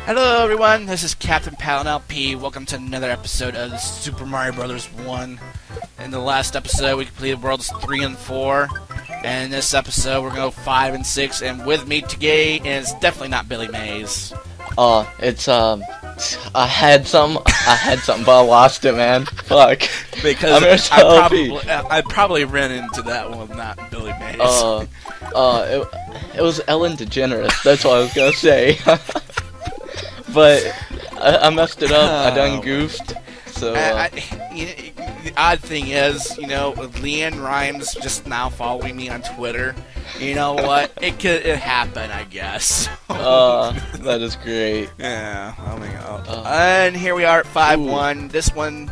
Hello everyone, this is Captain Paladin LP. Welcome to another episode of Super Mario Bros. 1. In the last episode, we completed Worlds 3 and 4. And in this episode, we're going to go 5 and 6. And with me today is definitely not Billy Mays. I had some, but I lost it, man. Fuck. Because I probably ran into that one, not Billy Mays. It was Ellen DeGeneres, that's what I was gonna say. But I messed it up, I done goofed, so... the odd thing is, with Leanne Rhymes just now following me on Twitter, you know what? It could happen, I guess. That is great. Yeah, oh my god. And here we are at 5-1. This one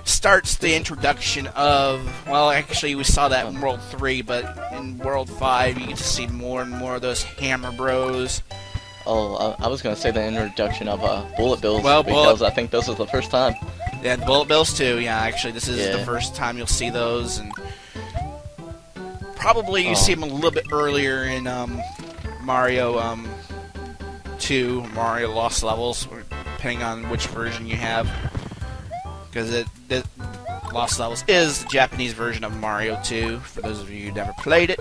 starts the introduction of, well, actually we saw that in World 3, but in World 5 you get to see more and more of those Hammer Bros. I was gonna say the introduction of Bullet Bills, well, because I think this was the first time. Yeah, the Bullet Bills too, yeah, actually this is the first time you'll see those, and probably you see them a little bit earlier in Mario 2, Mario Lost Levels, depending on which version you have, because Lost Levels is the Japanese version of Mario 2, for those of you who never played it.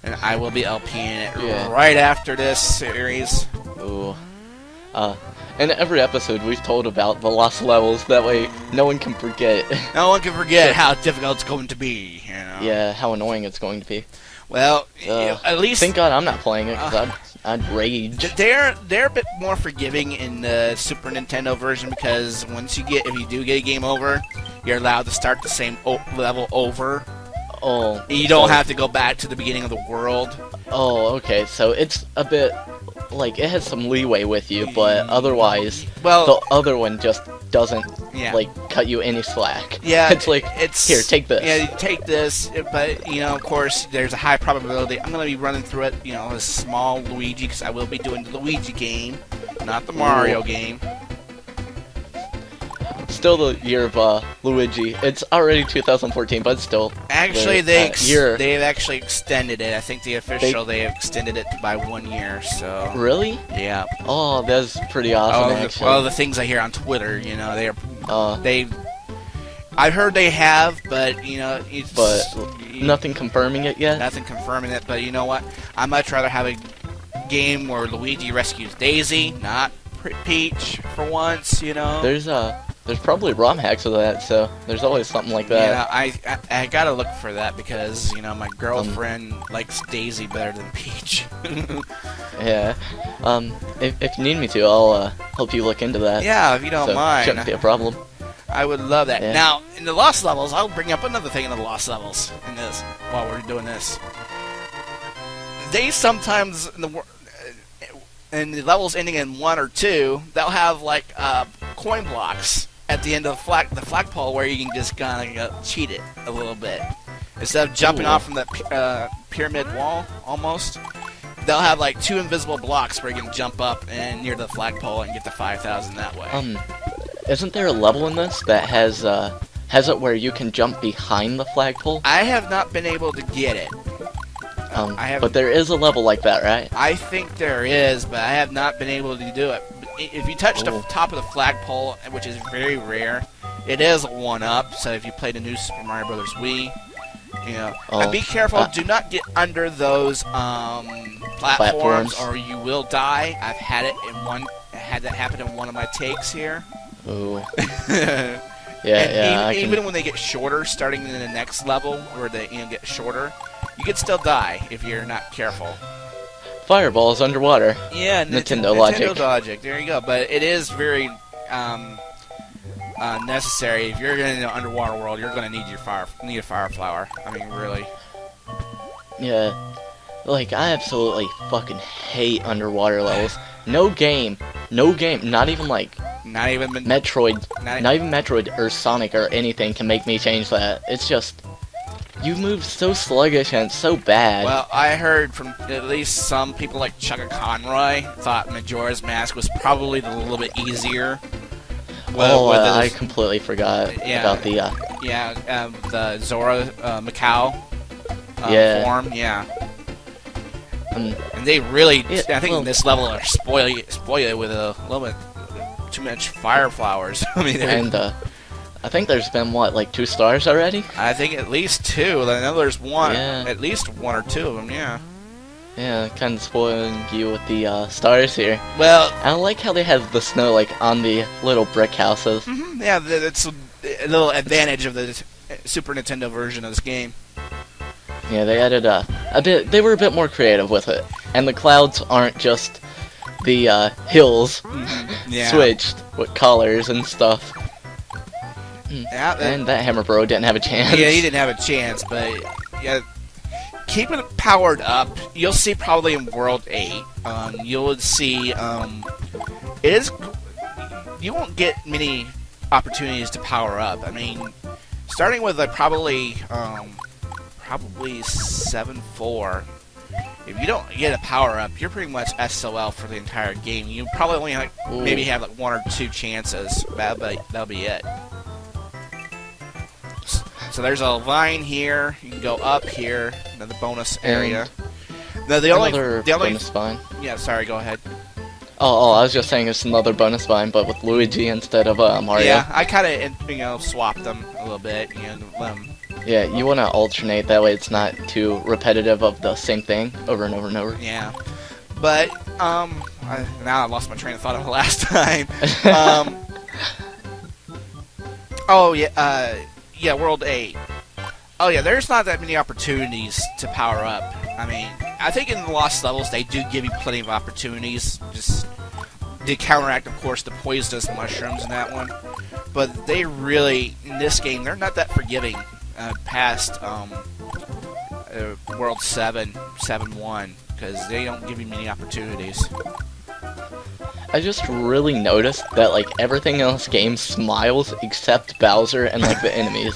And I will be LPing it right after this series. Ooh. In every episode we've told about the lost levels, that way no one can forget. No one can forget how difficult it's going to be, Yeah, how annoying it's going to be. Well, at least... Thank God I'm not playing it, because I'd rage. They're a bit more forgiving in the Super Nintendo version, because if you do get a game over, you're allowed to start the same level over. Oh, you don't have to go back to the beginning of the world. Oh, okay. So it's a bit like it has some leeway with you, but otherwise, the other one just doesn't like cut you any slack. Yeah, it's like here, take this. Yeah, take this. But of course, there's a high probability I'm going to be running through it. A small Luigi, because I will be doing the Luigi game, not the Mario game. Still the year of Luigi. It's already 2014, but still. Actually, they've actually extended it. I think they have extended it by 1 year. So really? Yeah. Oh, that's pretty awesome. Actually. Well, the things I hear on Twitter, I heard they have, but nothing confirming it yet. Nothing confirming it, but you know what? I'd much rather have a game where Luigi rescues Daisy, not Peach, for once. There's probably ROM hacks of that, so there's always something like that. Yeah, I gotta look for that because my girlfriend likes Daisy better than Peach. Yeah. If you need me to, I'll help you look into that. Yeah, if you don't mind. Shouldn't be a problem. I would love that. Yeah. Now, in the Lost Levels, I'll bring up another thing in the Lost Levels in this while we're doing this. They sometimes in the levels ending in 1 or 2, they'll have like coin blocks at the end of the flagpole where you can just kind of cheat it a little bit. Instead of jumping off from the pyramid wall, almost, they'll have like 2 invisible blocks where you can jump up and near the flagpole and get the 5,000 that way. Isn't there a level in this that has it where you can jump behind the flagpole? I have not been able to get it. But there is a level like that, right? I think there is, but I have not been able to do it. If you touch the top of the flagpole, which is very rare, it is a 1-up. So if you play the new Super Mario Bros. Wii, and be careful. Do not get under those platforms, or you will die. I've had that happen in one of my takes here. Ooh. Even when they get shorter, starting in the next level, where they get shorter, you could still die if you're not careful. Fireballs underwater. Yeah, Nintendo logic. There you go. But it is very necessary. If you're in an underwater world, you're going to need a fire flower. I mean, really. Yeah. Like, I absolutely fucking hate underwater levels. No game, not even Metroid or Sonic or anything can make me change that. It's just, you move so sluggish and it's so bad. Well, I heard from at least some people like Chugga Conroy thought Majora's Mask was probably a little bit easier. I completely forgot about the... the Zora Macau form, yeah. And they really, I think, in this level are spoil you with a little bit too much fire flowers. I mean, and I think there's been what, like 2 stars already? I think at least 2. I know there's one, yeah. at least 1 or 2 of them. Yeah. Yeah, kind of spoiling you with the stars here. Well, I like how they have the snow like on the little brick houses. Yeah, that's a little advantage of the Super Nintendo version of this game. Yeah, they added a bit. They were a bit more creative with it, and the clouds aren't just the hills switched with colors and stuff. Yeah, and that Hammer Bro didn't have a chance. Yeah, he didn't have a chance, but yeah, keeping it powered up, you'll see probably in World 8. You'll see it is. You won't get many opportunities to power up. I mean, starting with like probably 7-4. If you don't get a power up, you're pretty much SOL for the entire game. You probably only maybe have like 1 or 2 chances. That'll be it. So there's a line here. You can go up here, another bonus area. No, the only bonus vine. Yeah, sorry. Go ahead. Oh, I was just saying it's another bonus vine, but with Luigi instead of Mario. Yeah, I kind of swapped them a little bit. Yeah, you want to alternate, that way it's not too repetitive of the same thing over and over and over. Yeah, but now I lost my train of thought of the last time. Oh yeah, World 8. Oh yeah, there's not that many opportunities to power up. I mean, I think in the Lost Levels they do give you plenty of opportunities, just to counteract, of course, the poisonous mushrooms in that one. But they really, in this game, they're not that forgiving. Past World 7-1, because they don't give you many opportunities. I just really noticed that like everything in this game smiles except Bowser and like the enemies.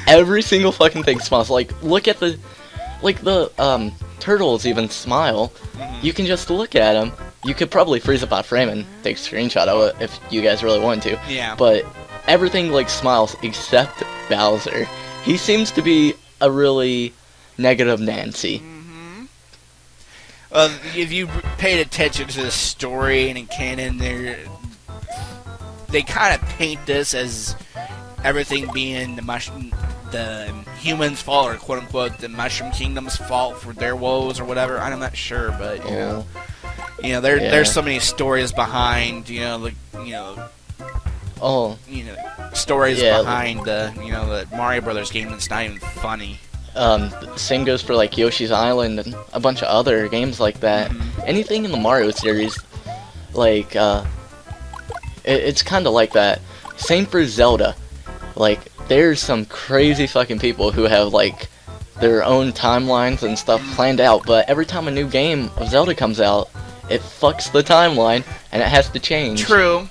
Every single fucking thing smiles. Like look at the turtles even smile. You can just look at them. You could probably freeze up a frame and take a screenshot of it if you guys really wanted to. Yeah. But everything like smiles except Bowser. He seems to be a really negative Nancy. If you paid attention to the story and in canon, they kind of paint this as everything being the humans' fault, or quote unquote the Mushroom Kingdom's fault for their woes or whatever. I'm not sure, but there's so many stories behind stories behind the Mario Brothers game that's not even funny. Same goes for like Yoshi's Island and a bunch of other games like that. Anything in the Mario series, like it's kind of like that. Same for Zelda. Like there's some crazy fucking people who have like their own timelines and stuff planned out, but every time a new game of Zelda comes out, it fucks the timeline and it has to change. True.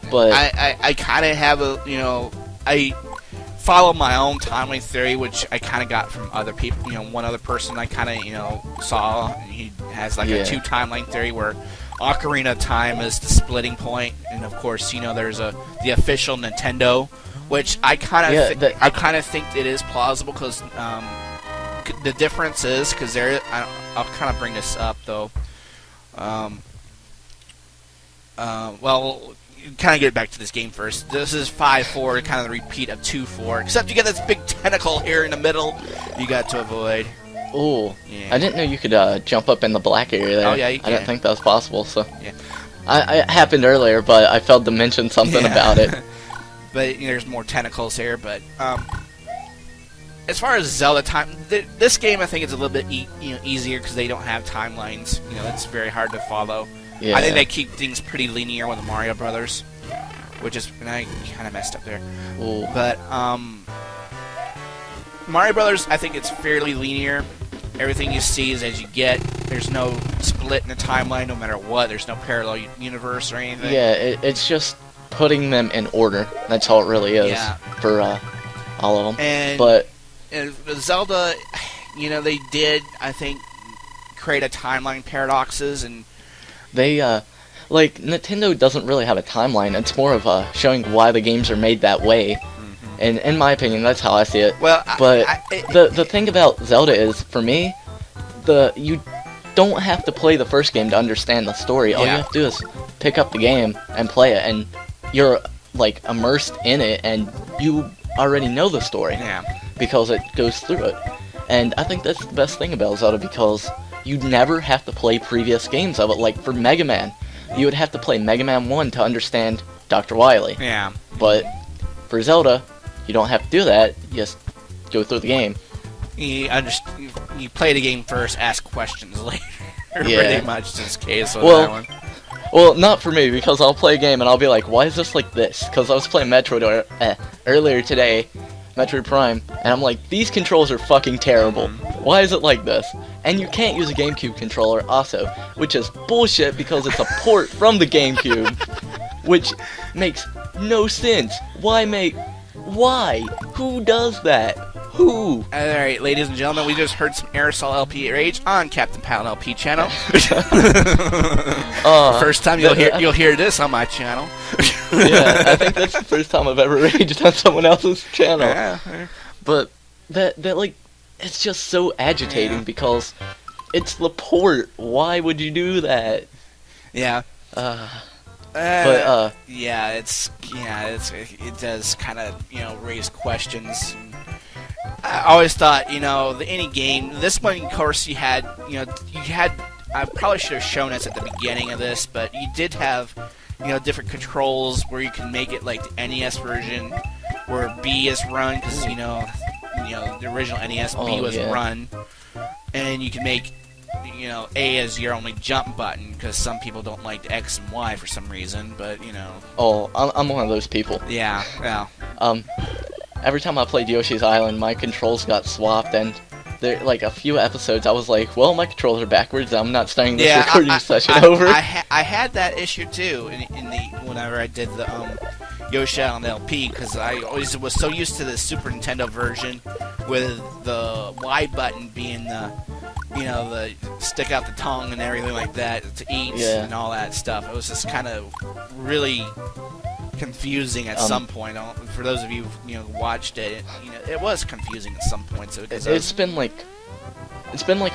But I kind of have I follow my own timeline theory, which I kind of got from other people. One other person I kind of saw, and he has like a 2 timeline theory where Ocarina of Time is the splitting point, and of course there's the official Nintendo, which I kind of think it is plausible because the difference is because I'll kind of bring this up though. Well, kind of get back to this game first. This is 5-4, kind of the repeat of 2-4, except you get this big tentacle here in the middle you got to avoid. Oh, yeah. I didn't know you could jump up in the black area there. Oh yeah, you can. I didn't think that was possible. So yeah, it happened earlier, but I failed to mention something about it. But there's more tentacles here. But as far as Zelda time, this game I think is a little bit easier because they don't have timelines. It's very hard to follow. Yeah. I think they keep things pretty linear with the Mario Brothers, and I kind of messed up there. Ooh. But Mario Brothers, I think it's fairly linear. Everything you see is as you get. There's no split in the timeline, no matter what. There's no parallel universe or anything. Yeah, it's just putting them in order. That's all it really is for all of them. But Zelda, they did, I think, create a timeline paradoxes and. They, like, Nintendo doesn't really have a timeline. It's more of showing why the games are made that way. And in my opinion, that's how I see it. Well, but the thing about Zelda is, for me, you don't have to play the first game to understand the story. All you have to do is pick up the game and play it, and you're like immersed in it, and you already know the story because it goes through it. And I think that's the best thing about Zelda, because you never have to play previous games of it. Like for Mega Man, you would have to play Mega Man 1 to understand Dr. Wily. Yeah. But for Zelda, you don't have to do that. You just go through the game. You play the game first, ask questions later. Yeah. Pretty much this case with that one. Well, not for me, because I'll play a game and I'll be like, why is this like this? Because I was playing Metroid earlier today, Metroid Prime, and I'm like, these controls are fucking terrible. Why is it like this? And you can't use a GameCube controller also, which is bullshit because it's a port from the GameCube, which makes no sense. Why? Who does that? Who? Alright, ladies and gentlemen, we just heard some AerosolLP Rage on Captain Paladin LP channel. First time you'll hear this on my channel. Yeah, I think that's the first time I've ever raged on someone else's channel. Yeah. But that like, it's just so agitating because it's the port. Why would you do that? Yeah. But it does kind of raise questions. I always thought any game. This one, of course, you had. I probably should have shown us at the beginning of this, but you did have different controls where you can make it like the NES version, where B is run because the original NES B was run, and you can make A as your only jump button because some people don't like the X and Y for some reason, but Oh, I'm one of those people. Yeah. Every time I played Yoshi's Island, my controls got swapped, and there, like a few episodes, I was like, "Well, my controls are backwards. I'm not starting this recording session over." I had that issue too whenever I did the Yoshi Island LP, because I always was so used to the Super Nintendo version with the Y button being the the stick out the tongue and everything like that to eat and all that stuff. It was just kind of really confusing at some point. For those of you who watched it, it was confusing at some point. So it's been like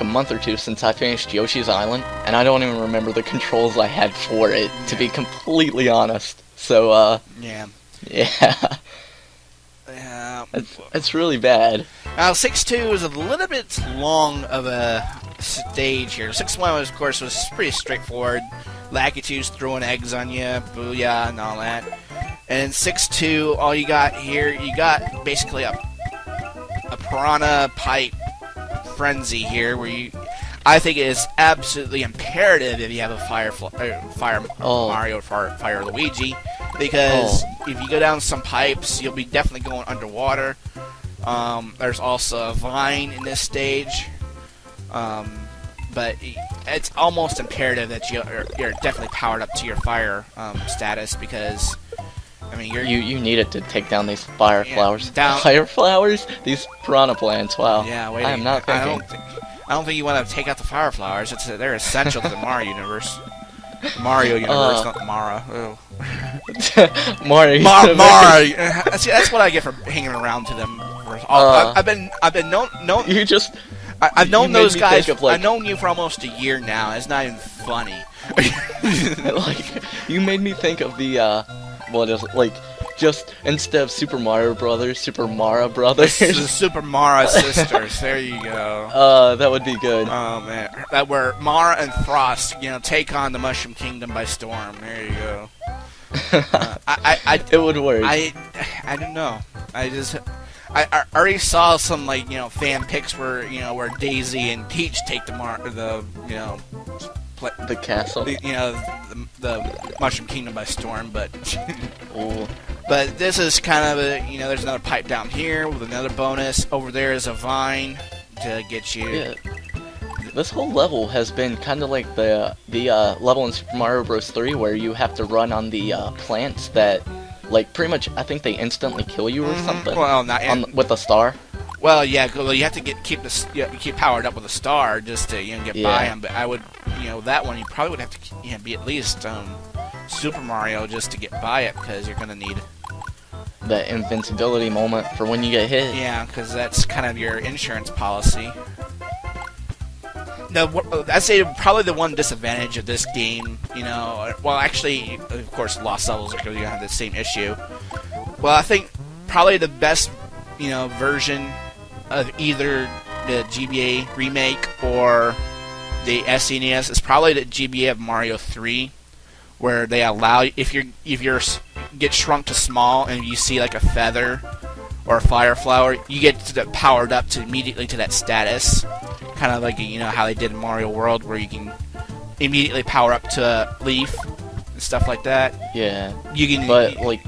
a month or two since I finished Yoshi's Island, and I don't even remember the controls I had for it, to be completely honest. So yeah. It's really bad. Now 6-2 is a little bit long of a stage here. 6-1, of course, was pretty straightforward. Lakitus throwing eggs on you, booyah, and all that. And 6-2, all you got here, you got basically a piranha pipe frenzy here, where I think it is absolutely imperative if you have a fire Mario or fire Luigi, because if you go down some pipes, you'll be definitely going underwater. There's also a vine in this stage. But it's almost imperative that you're definitely powered up to your fire status, because you need it to take down these fire flowers. Fire flowers? These piranha plants. Wow. Yeah, I am not thinking. I don't think you want to take out the fire flowers. They're essential to the Mario universe. Mario universe, not Mara. Mario. Mara. See, that's what I get for hanging around to them. I've been known. I've known those guys. I've known you for almost a year now. It's not even funny. Like, you made me think of the what is it, like, just instead of Super Mario Brothers, Super Mara Brothers. The Super Mara Sisters. There you go. That would be good. Oh man, that were Mara and Frost. Take on the Mushroom Kingdom by storm. There you go. It would work. I don't know. I already saw some fan pics where where Daisy and Peach take the castle. The Mushroom Kingdom by storm, but but this is kind of a there's another pipe down here with another bonus. Over there is a vine to get you. Yeah. This whole level has been kind of like the level in Super Mario Bros. 3 where you have to run on the plants that, like, pretty much, I think they instantly kill you or something. Well, not with a star. Well, yeah, you have to keep powered up with a star just to get by them. But I would, that one you probably would have to be at least Super Mario just to get by it, because you're gonna need that invincibility moment for when you get hit. Yeah, because that's kind of your insurance policy. I'd say probably the one disadvantage of this game, well, actually, of course, Lost Levels are going to have the same issue. Well, I think probably the best, version of either the GBA remake or the SNES is probably the GBA of Mario 3, where they allow if you're get shrunk to small and you see like a feather or a fire flower, you get powered up to immediately to that status. Kind of like how they did in Mario World, where you can immediately power up to a leaf and stuff like that. Yeah. You can, but like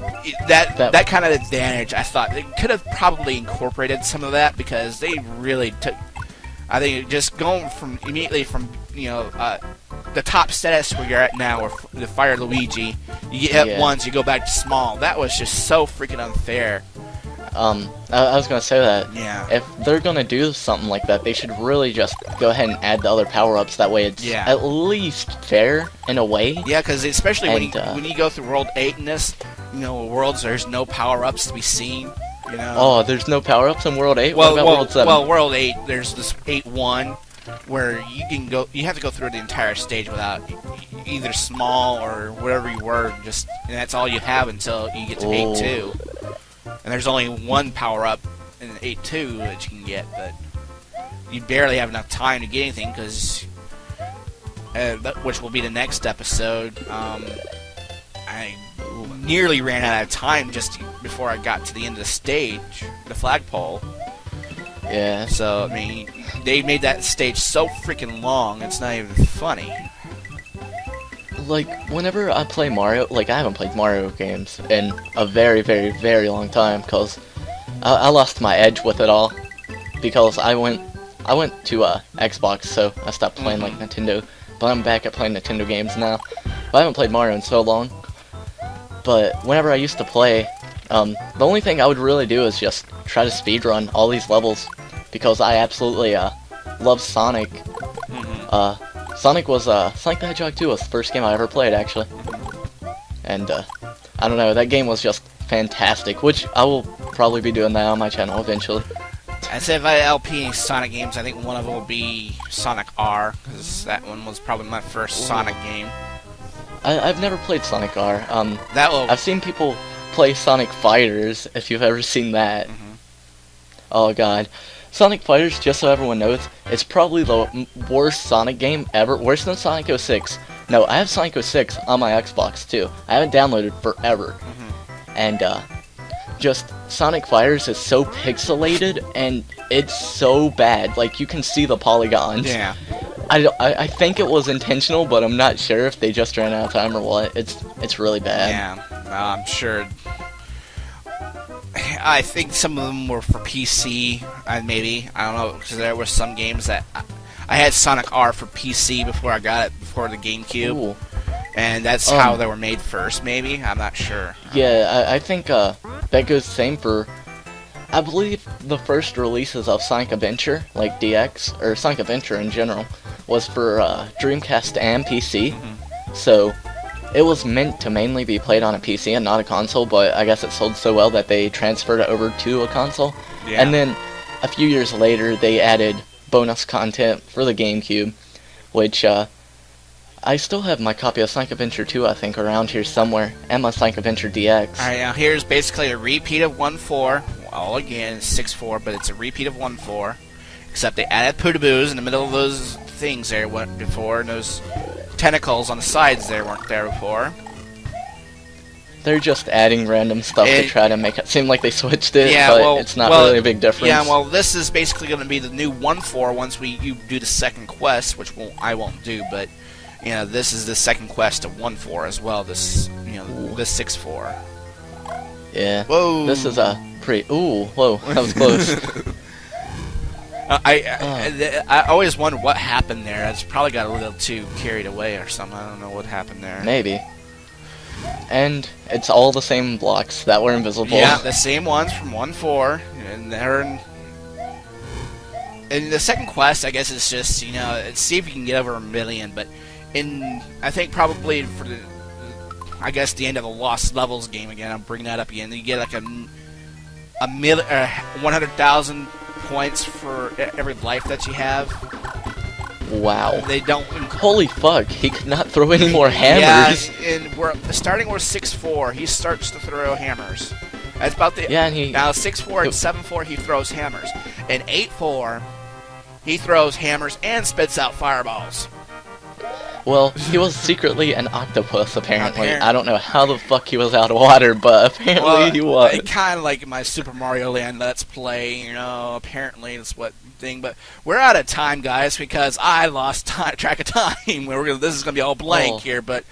that kind of advantage, I thought they could have probably incorporated some of that, because they really took. I think just going from immediately from the top status where you're at now, or the Fire Luigi, you get hit once, you go back to small. That was just so freaking unfair. I was gonna say that. Yeah. If they're gonna do something like that, they should really just go ahead and add the other power-ups. That way, it's at least fair in a way. Yeah, because especially when you go through World 8 in this, worlds, there's no power-ups to be seen. Oh, there's no power-ups in World 8. Well, what about World 7? Well, World 8, there's this 8-1 where you have to go through the entire stage without either small or whatever you were, and that's all you have until you get to 8-2. And there's only one power-up in 8-2 that you can get, but you barely have enough time to get anything, because, which will be the next episode, I nearly ran out of time just before I got to the end of the stage, the flagpole. Yeah. So, I mean, they made that stage so freaking long, it's not even funny. Like, whenever I play Mario, like, I haven't played Mario games in a very, very, very long time, because I lost my edge with it all, because I went to Xbox, so I stopped playing, like, Nintendo, but I'm back at playing Nintendo games now. But I haven't played Mario in so long, but whenever I used to play, the only thing I would really do is just try to speedrun all these levels, because I absolutely love Sonic. Sonic the Hedgehog 2 was the first game I ever played, actually. And, I don't know, that game was just fantastic, which I will probably be doing that on my channel eventually. I'd say if I LP Sonic games, I think one of them will be Sonic R, because that one was probably my first Sonic game. I've never played Sonic R. I've seen people play Sonic Fighters, if you've ever seen that. Oh god. Sonic Fighters, just so everyone knows, it's probably the worst Sonic game ever. Worse than Sonic 06. No, I have Sonic 06 on my Xbox, too. I haven't downloaded forever. And, just, Sonic Fighters is so pixelated, and it's so bad. Like, you can see the polygons. Yeah. I think it was intentional, but I'm not sure if they just ran out of time or what. It's really bad. Yeah, I'm sure. I think some of them were for PC, maybe. I don't know, because there were some games that... I had Sonic R for PC before I got it, before the GameCube. Ooh. And that's how they were made first, maybe? I'm not sure. Yeah, I think that goes the same for... I believe the first releases of Sonic Adventure, like DX, or Sonic Adventure in general, was for Dreamcast and PC. So... it was meant to mainly be played on a PC and not a console, but I guess it sold so well that they transferred it over to a console. Yeah. And then, a few years later, they added bonus content for the GameCube, which, I still have my copy of Sonic Adventure 2, I think, around here somewhere, and my Sonic Adventure DX. Alright, now here's basically a repeat of 1-4. Well, again, it's 6-4, but it's a repeat of 1-4. Except they added Pootaboos in the middle of those things there went before, and those tentacles on the sides there weren't there before. They're just adding random stuff to try to make it seem like they switched it, yeah, but it's not really a big difference. Yeah, well, this is basically going to be the new 1-4 once you do the second quest, which I won't do, but this is the second quest of 1-4 as well. This this 6-4. Yeah. Whoa. This is a pretty. Ooh, whoa, that was close. I always wonder what happened there. It's probably got a little too carried away or something. I don't know what happened there. Maybe. And it's all the same blocks that were invisible. Yeah, the same ones from 1-4, and they're in the second quest. I guess it's just see if you can get over 1 million. But I think probably for the end of the Lost Levels game again. I'm bringing that up again. You get like 100,000 points for every life that you have. Wow. They don't. Holy fuck, he could not throw any more hammers. Yeah, and we're starting with 6-4. He starts to throw hammers. That's about the. Yeah, and he. Now 6-4 and 7-4, he throws hammers. And 8-4, he throws hammers and spits out fireballs. Well, he was secretly an octopus, apparently. I don't know how the fuck he was out of water, but apparently he was. Kind of like my Super Mario Land Let's Play, you know, apparently it's what thing. But we're out of time, guys, because I lost track of time. This is going to be all blank here, but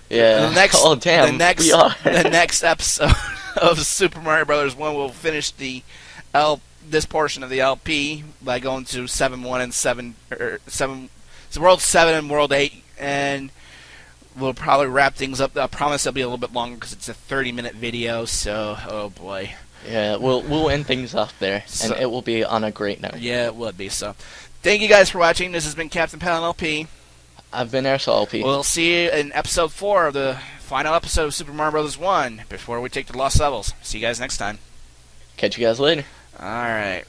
yeah. the next, oh, damn, we are. The next episode of Super Mario Brothers 1 will finish this portion of the LP by going to 7-1 and 7. So World 7 and World 8, and we'll probably wrap things up. I promise it'll be a little bit longer because it's a 30-minute video, so, oh boy. Yeah, we'll end things off there, and it will be on a great note. Yeah, it would be, so. Thank you guys for watching. This has been Captain Paladin LP. I've been AerosolLP. We'll see you in episode 4 of the final episode of Super Mario Bros. 1 before we take the Lost Levels. See you guys next time. Catch you guys later. Alright.